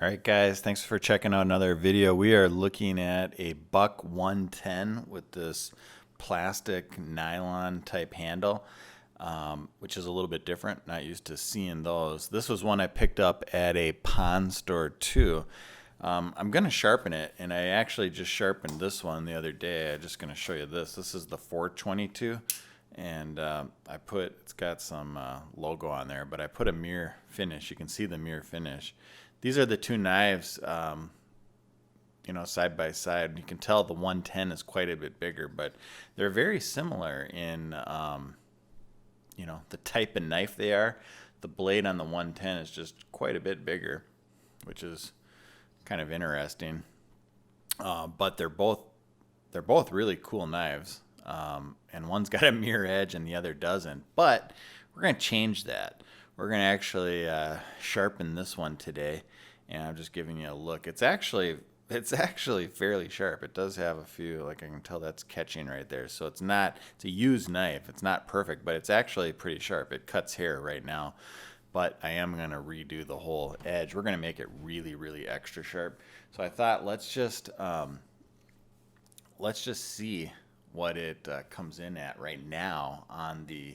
All right, guys, thanks for checking out another video. We are looking at a Buck 110 with this plastic nylon type handle, which is a little bit different. Not used to seeing those. This was one I picked up at a pawn store too. I'm going to sharpen it, and I actually just sharpened this one the other day. I'm just going to show you this. This is the 422, and it's got some logo on there, but I put a mirror finish. You can see the mirror finish. These are the two knives, side by side. You can tell the 110 is quite a bit bigger, but they're very similar in, the type of knife they are. The blade on the 110 is just quite a bit bigger, which is kind of interesting. But they're both really cool knives, and one's got a mirror edge and the other doesn't. But we're going to change that. We're going to actually sharpen this one today, and I'm just giving you a look. It's actually fairly sharp. It does have a few, like I can tell that's catching right there. So it's a used knife. It's not perfect, but it's actually pretty sharp. It cuts hair right now, but I am going to redo the whole edge. We're going to make it really, really extra sharp. So I thought let's just see what it comes in at right now on the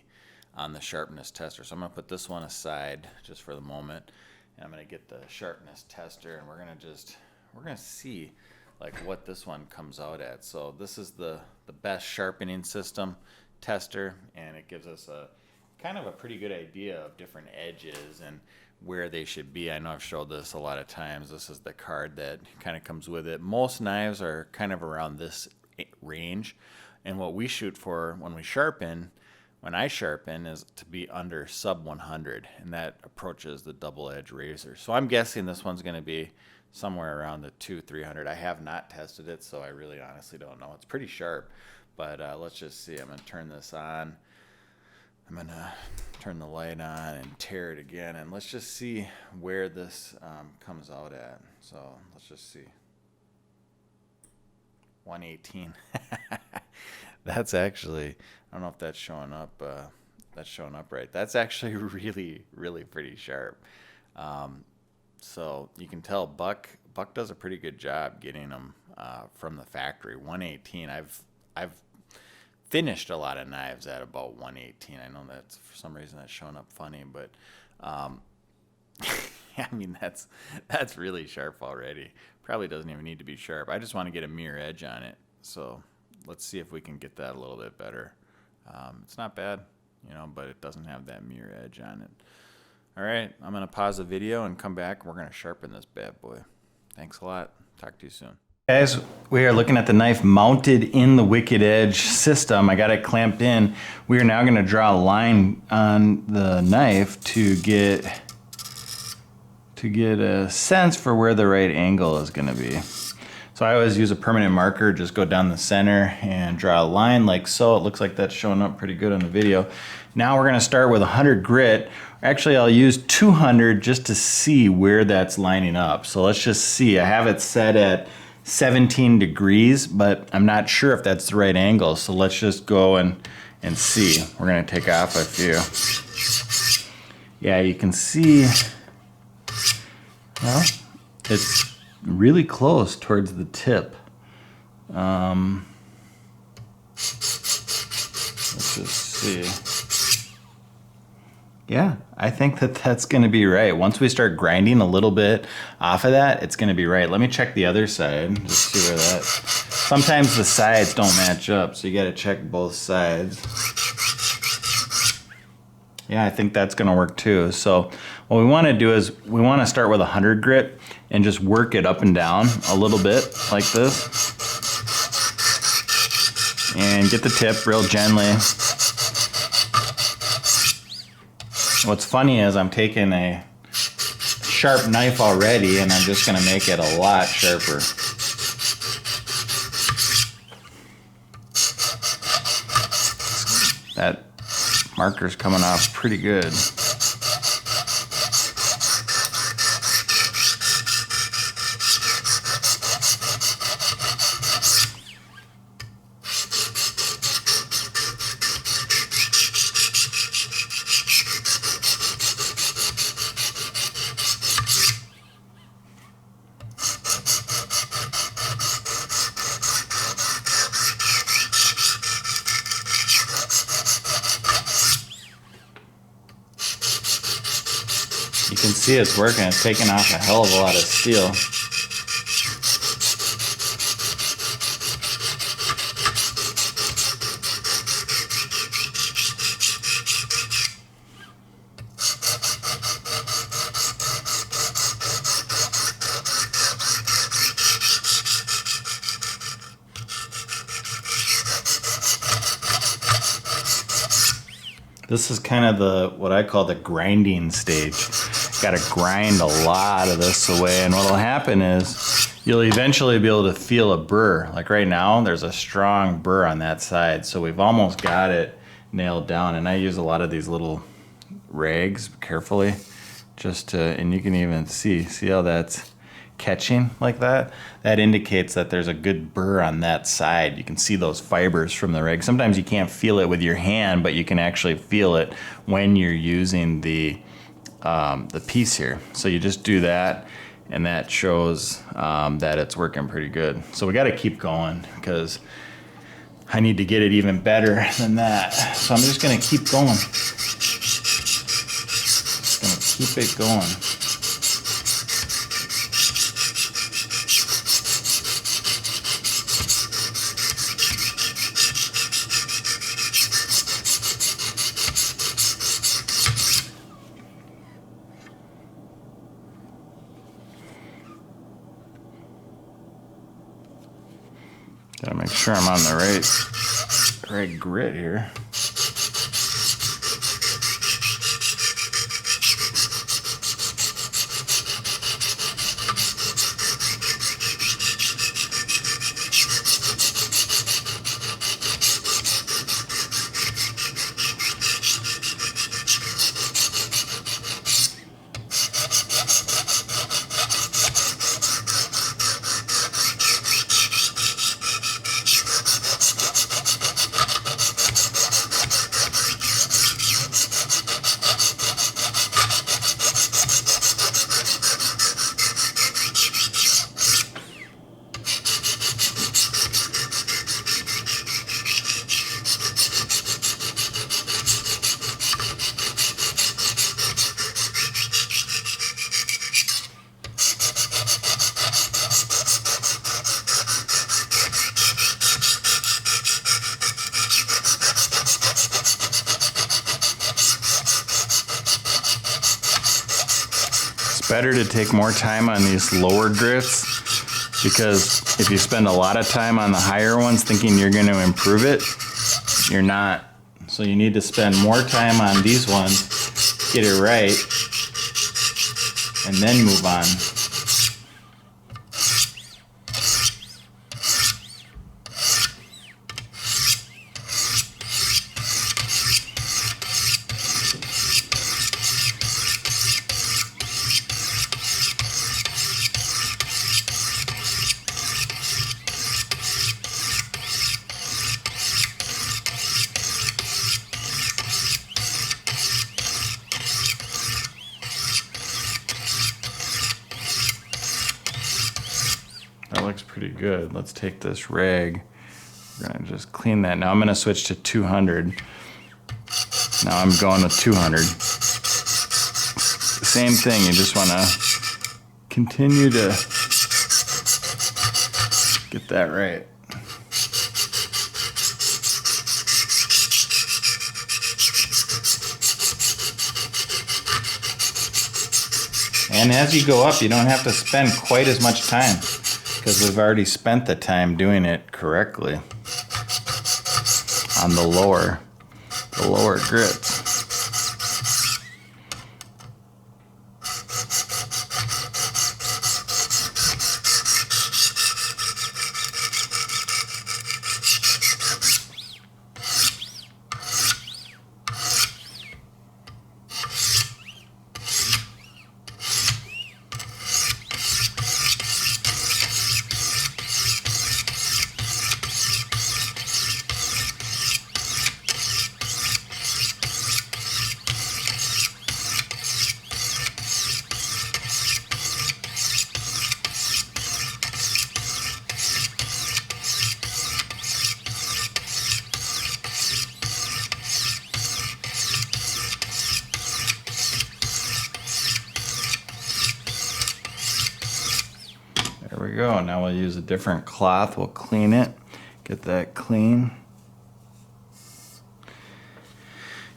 sharpness tester. So I'm going to put this one aside just for the moment, and I'm going to get the sharpness tester, and we're going to see like what this one comes out at. So this is the best sharpening system tester, and it gives us a kind of a pretty good idea of different edges and where they should be. I know I've showed this a lot of times. This is the card that kind of comes with it. Most knives are kind of around this range, and what we shoot for when I sharpen is to be under sub 100, and that approaches the double edge razor. So I'm guessing this one's going to be somewhere around the 200-300. I have not tested it, so I really honestly don't know. It's pretty sharp, but let's just see. I'm going to turn this on. I'm going to turn the light on and tear it again, and let's just see where this comes out at. So let's just see. 118. That's actually, I don't know if that's showing up. That's showing up right. That's actually really, really pretty sharp. So you can tell Buck does a pretty good job getting them from the factory. 118. I've finished a lot of knives at about 118. I know that's for some reason that's showing up funny, but I mean that's really sharp already. Probably doesn't even need to be sharp. I just want to get a mirror edge on it. So let's see if we can get that a little bit better. It's not bad, but it doesn't have that mirror edge on it. All right, I'm going to pause the video and come back. We're going to sharpen this bad boy. Thanks a lot. Talk to you soon. Guys, we are looking at the knife mounted in the Wicked Edge system. I got it clamped in. We are now going to draw a line on the knife to get a sense for where the right angle is going to be. So I always use a permanent marker, just go down the center and draw a line like so. It looks like that's showing up pretty good on the video. Now we're going to start with 100 grit. Actually, I'll use 200 just to see where that's lining up. So let's just see. I have it set at 17 degrees, but I'm not sure if that's the right angle. So let's just go and see. We're going to take off a few. Yeah, you can see, well, it's really close towards the tip. Let's just see. Yeah, I think that's going to be right. Once we start grinding a little bit off of that, it's going to be right. Let me check the other side, just see where that. Sometimes the sides don't match up, so you got to check both sides. Yeah, I think that's going to work too. So what we want to do is we want to start with 100 grit and just work it up and down a little bit like this. And get the tip real gently. What's funny is I'm taking a sharp knife already, and I'm just going to make it a lot sharper. That marker's coming off pretty good. You can see it's working. It's taking off a hell of a lot of steel. This is kind of what I call the grinding stage. Got to grind a lot of this away, and what'll happen is you'll eventually be able to feel a burr. Like right now, there's a strong burr on that side, so we've almost got it nailed down. And I use a lot of these little rags carefully, just to, and you can even see how that's catching like that. That indicates that there's a good burr on that side. You can see those fibers from the rag. Sometimes you can't feel it with your hand, but you can actually feel it when you're using the piece here. So you just do that, and that shows that it's working pretty good. So we got to keep going because I need to get it even better than that. So I'm just going to keep going. Just going to keep it going. Gotta make sure I'm on the right grit here. Better to take more time on these lower grits, because if you spend a lot of time on the higher ones thinking you're going to improve it, you're not. So you need to spend more time on these ones, get it right, and then move on. That looks pretty good. Let's take this rag. We're gonna just clean that. Now I'm gonna switch to 200. Now I'm going with 200. Same thing, you just wanna continue to get that right. And as you go up, you don't have to spend quite as much time, because we've already spent the time doing it correctly on the lower grits. we go. Now we'll use a different cloth. We'll clean it, get that clean.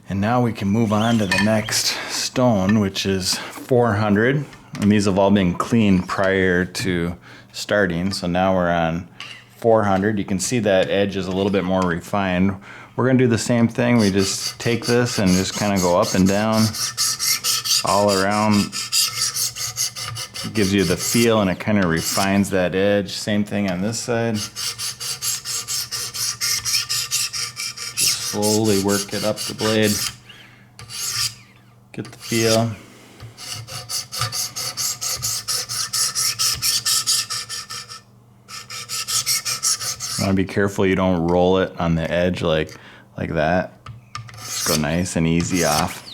And now we can move on to the next stone, which is 400. And these have all been cleaned prior to starting. So now we're on 400. You can see that edge is a little bit more refined. We're gonna do the same thing. We just take this and just kind of go up and down all around. It gives you the feel and it kind of refines that edge. Same thing on this side. Just slowly work it up the blade. Get the feel. You want to be careful you don't roll it on the edge like that. Just go nice and easy off.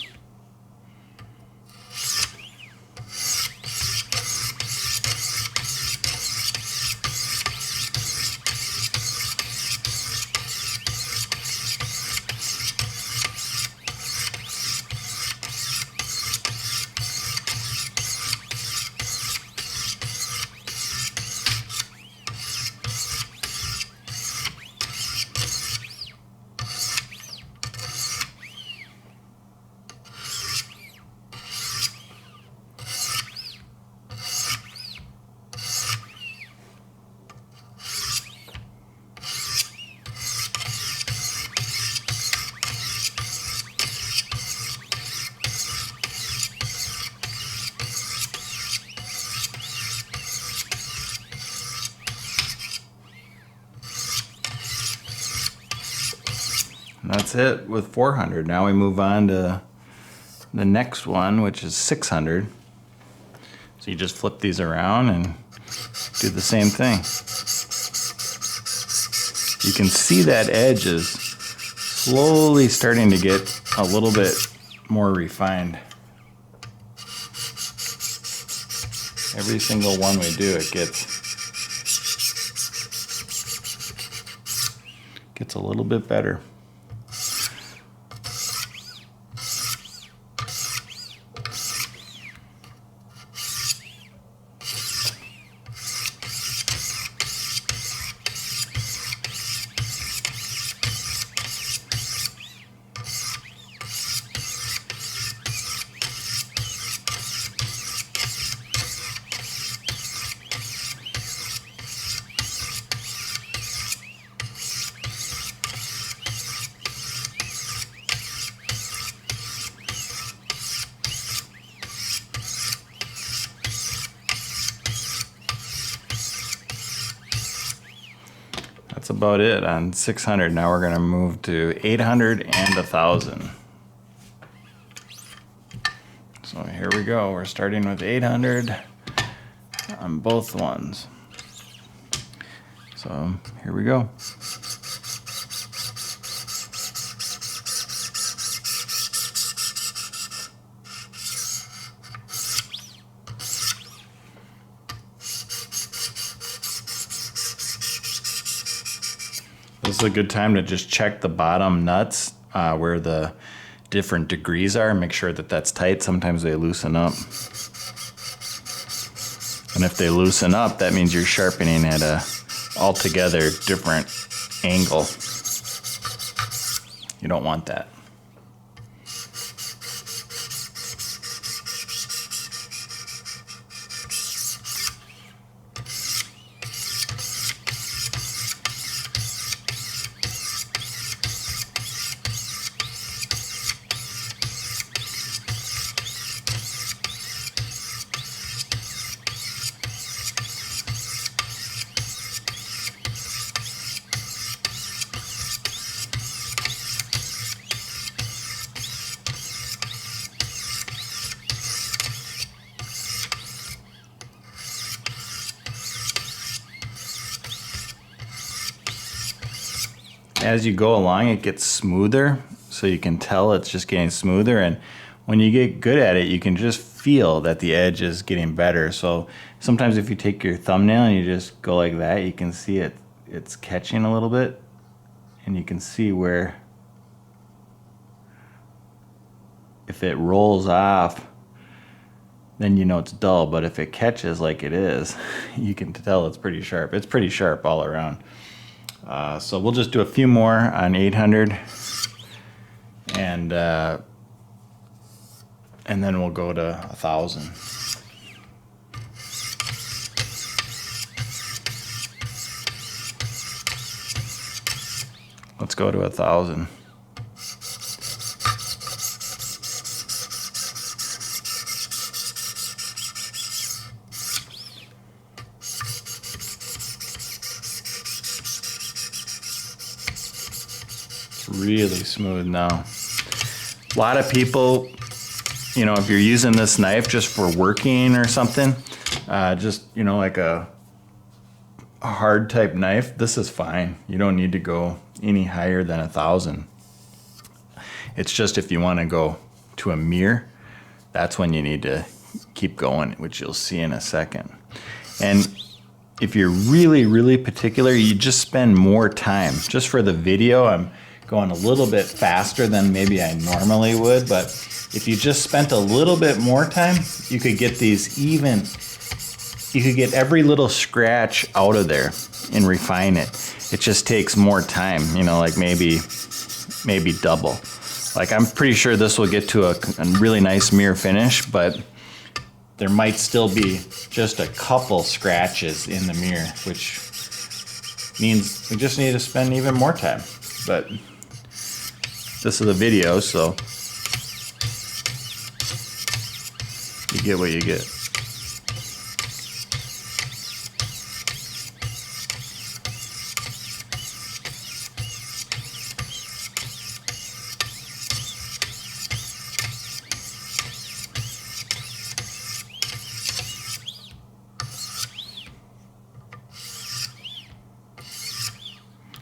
That's it with 400. Now we move on to the next one, which is 600. So you just flip these around and do the same thing. You can see that edge is slowly starting to get a little bit more refined. Every single one we do, it gets a little bit better. That's about it on 600. Now we're going to move to 800 and 1,000. So here we go. We're starting with 800 on both ones. So here we go. This is a good time to just check the bottom nuts where the different degrees are. Make sure that that's tight. Sometimes they loosen up. And if they loosen up, that means you're sharpening at a altogether different angle. You don't want that. As you go along, it gets smoother, so you can tell it's just getting smoother. And when you get good at it, you can just feel that the edge is getting better. So sometimes if you take your thumbnail and you just go like that, you can see it's catching a little bit, and you can see where if it rolls off, then you know it's dull. But if it catches like it is, you can tell it's pretty sharp. It's pretty sharp all around. So we'll just do a few more on 800, and then we'll go to 1,000. Let's go to 1,000. Really smooth now. A lot of people, you know, if you're using this knife just for working or something, just, you know, like a hard type knife, this is fine. You don't need to go any higher than 1,000. It's just if you want to go to a mirror, that's when you need to keep going, which you'll see in a second. And if you're really, really particular, you just spend more time. Just for the video, I'm going a little bit faster than maybe I normally would, but if you just spent a little bit more time, you could get these even, you could get every little scratch out of there and refine it. It just takes more time, you know, like maybe double. Like I'm pretty sure this will get to a really nice mirror finish, but there might still be just a couple scratches in the mirror, which means we just need to spend even more time. But this is a video, so you get what you get.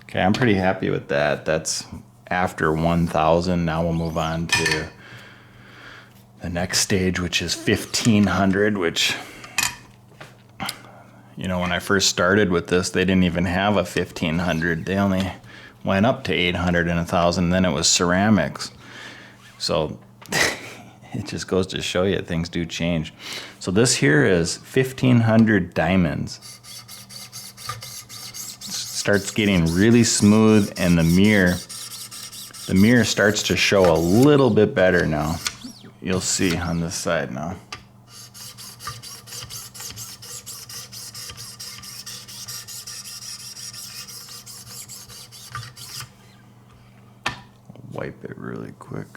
Okay, I'm pretty happy with that. That's after 1,000. Now we'll move on to the next stage, which is 1,500, which, you know, when I first started with this, they didn't even have a 1,500. They only went up to 800 and 1,000. Then it was ceramics. So it just goes to show you things do change. So this here is 1,500 diamonds. Starts getting really smooth, and the mirror starts to show a little bit better now. You'll see on this side now. Wipe it really quick.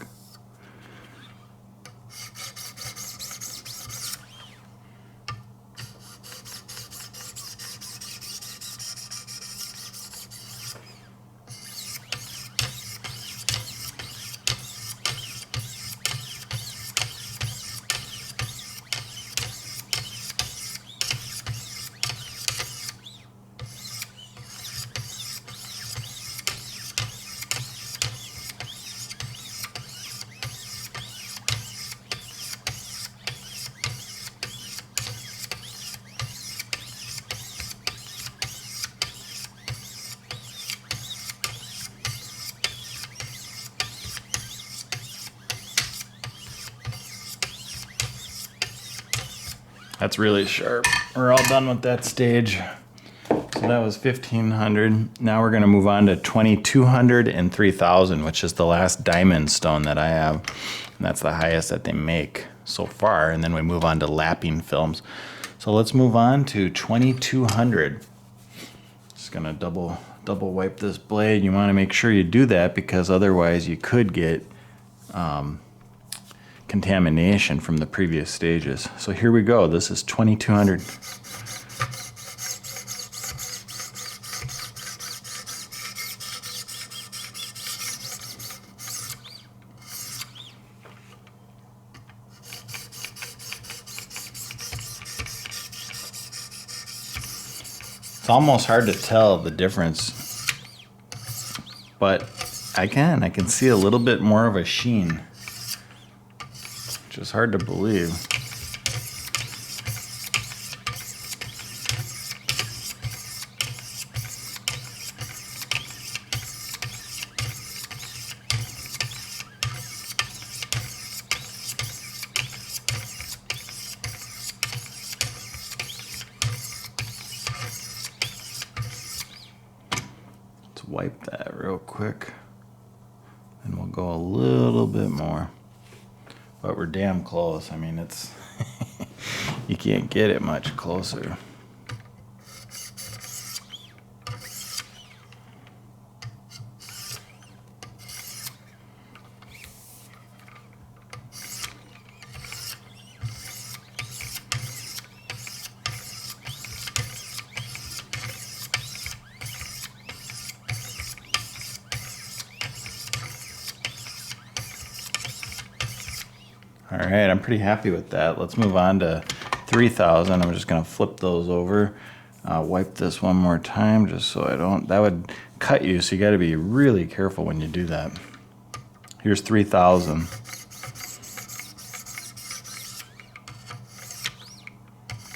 That's really sharp. We're all done with that stage. So that was 1,500. Now we're gonna move on to 2,200 and 3,000, which is the last diamond stone that I have. And that's the highest that they make so far. And then we move on to lapping films. So let's move on to 2,200. Just gonna double wipe this blade. You wanna make sure you do that because otherwise you could get contamination from the previous stages. So here we go. This is 2,200. It's almost hard to tell the difference, but I can see a little bit more of a sheen, which is hard to believe. wipe that real quick. And we'll go a little bit more. But we're damn close. I mean, it's you can't get it much closer. All right, I'm pretty happy with that. Let's move on to 3000. I'm just gonna flip those over. Wipe this one more time just so I don't, that would cut you, so you gotta be really careful when you do that. Here's 3000.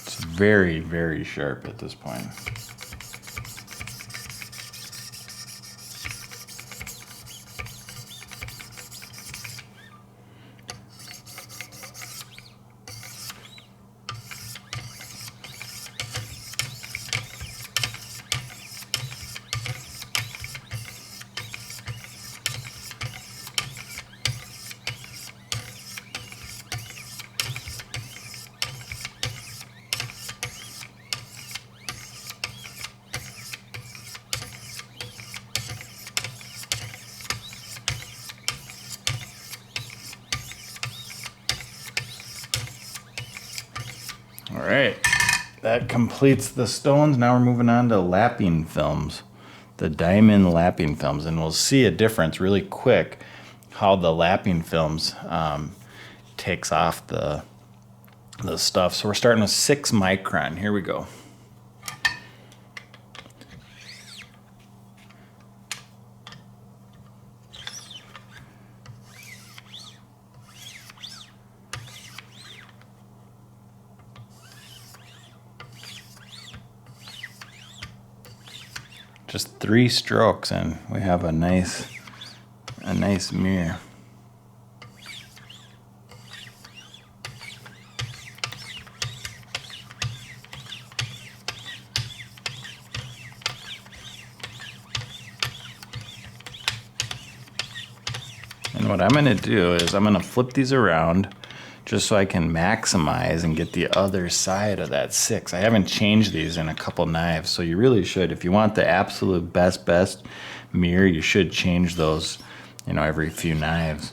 It's very, very sharp at this point. All right, that completes the stones. Now we're moving on to lapping films, the diamond lapping films, and we'll see a difference really quick how the lapping films takes off the stuff. So we're starting with 6 micron. Here we go. Just 3 strokes and we have a nice mirror. And what I'm going to do is I'm going to flip these around just so I can maximize and get the other side of that 6. I haven't changed these in a couple knives, so you really should. If you want the absolute best mirror, you should change those, you know, every few knives.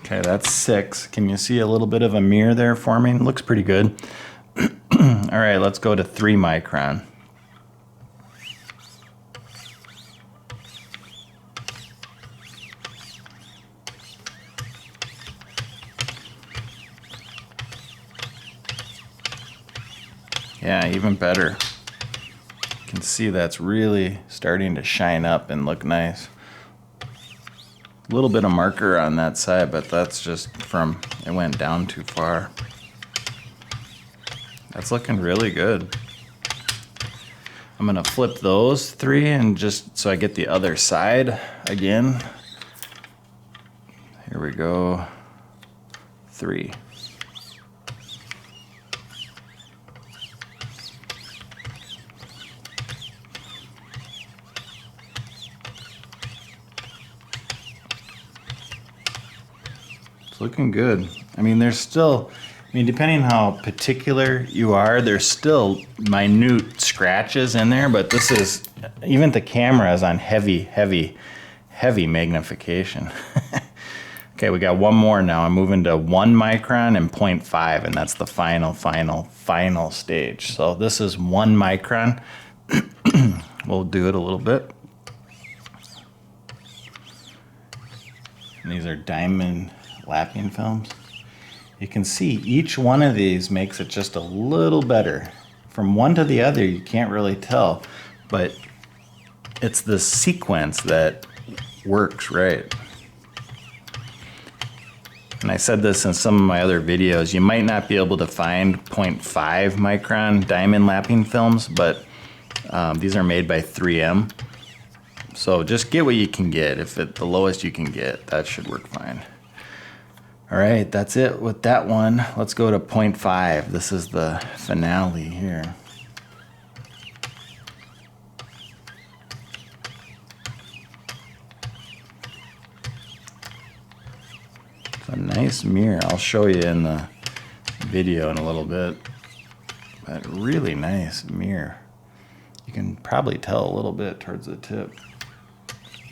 Okay, that's 6. Can you see a little bit of a mirror there for me? It looks pretty good. All right, let's go to 3 micron. Yeah, even better. You can see that's really starting to shine up and look nice. A little bit of marker on that side, but that's just from, it went down too far. That's looking really good. I'm gonna flip those 3 and just so I get the other side again. Here we go, 3. Looking good. I mean, there's still, I mean, depending how particular you are, there's still minute scratches in there, but this is, even the camera is on heavy magnification. Okay, we got one more now. I'm moving to 1 micron and 0.5, and that's the final stage. So this is 1 micron. We'll do it a little bit. And these are diamond lapping films. You can see each one of these makes it just a little better. From one to the other, you can't really tell, but it's the sequence that works right. and I said this in some of my other videos, you might not be able to find 0.5 micron diamond lapping films, but these are made by 3M. So just get what you can get. If it's the lowest you can get, that should work fine. All right, that's it with that one. Let's go to 0.5. This is the finale here. It's a nice mirror. I'll show you in the video in a little bit. But really nice mirror. You can probably tell a little bit towards the tip.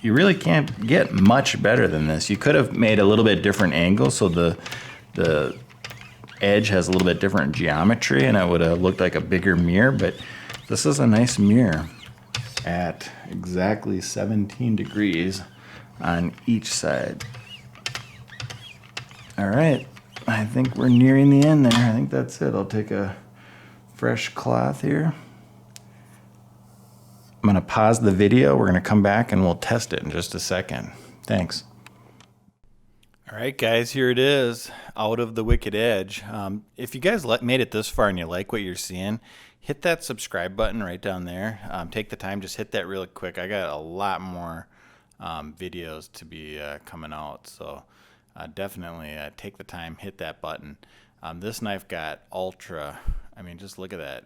You really can't get much better than this. You could have made a little bit different angle so the edge has a little bit different geometry and it would have looked like a bigger mirror, but this is a nice mirror at exactly 17 degrees on each side. All right, I think we're nearing the end there. I think that's it. I'll take a fresh cloth here. I'm going to pause the video. We're going to come back and we'll test it in just a second. Thanks. All right, guys, here it is, out of the wicked edge. If you guys made it this far and you like what you're seeing, hit that subscribe button right down there. Take the time, just hit that really quick. I got a lot more videos to be coming out, so definitely take the time, hit that button. This knife got ultra, I mean, just look at that.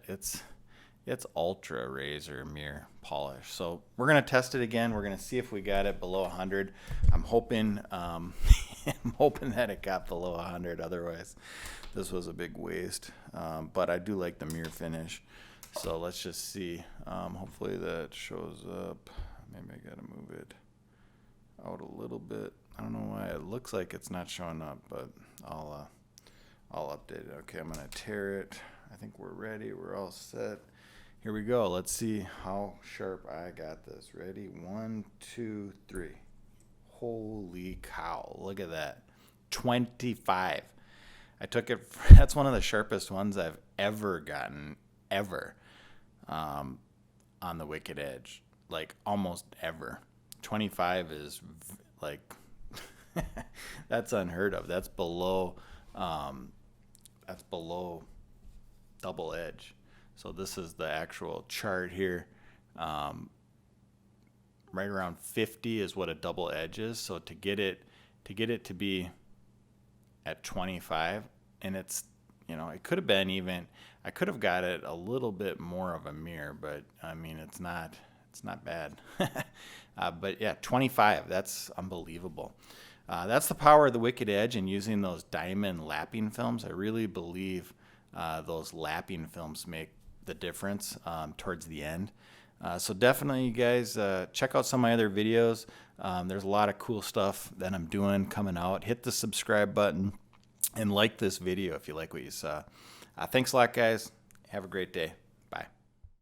It's ultra razor mirror polish. So we're gonna test it again. We're gonna see if we got it below 100. I'm hoping I'm hoping that it got below 100. Otherwise, this was a big waste. But I do like the mirror finish. So let's just see. Hopefully that shows up. Maybe I gotta move it out a little bit. I don't know why it looks like it's not showing up, but I'll update it. Okay, I'm gonna tear it. I think we're ready. We're all set. Here we go. Let's see how sharp I got this. Ready? 1, 2, 3. Holy cow. Look at that. 25. I took it. That's one of the sharpest ones I've ever gotten, ever, on the wicked edge. Like, almost ever. 25 is, like, that's unheard of. That's below double edge. So this is the actual chart here. Right around 50 is what a double edge is. So to get it to be at 25, and it's, you know, it could have been even, I could have got it a little bit more of a mirror, but I mean, it's not bad. But yeah, 25, that's unbelievable. That's the power of the wicked edge and using those diamond lapping films. I really believe those lapping films make the difference towards the end. So definitely, you guys, check out some of my other videos. There's a lot of cool stuff that I'm doing coming out. Hit the subscribe button and like this video if you like what you saw. Thanks a lot, guys. Have a great day. Bye.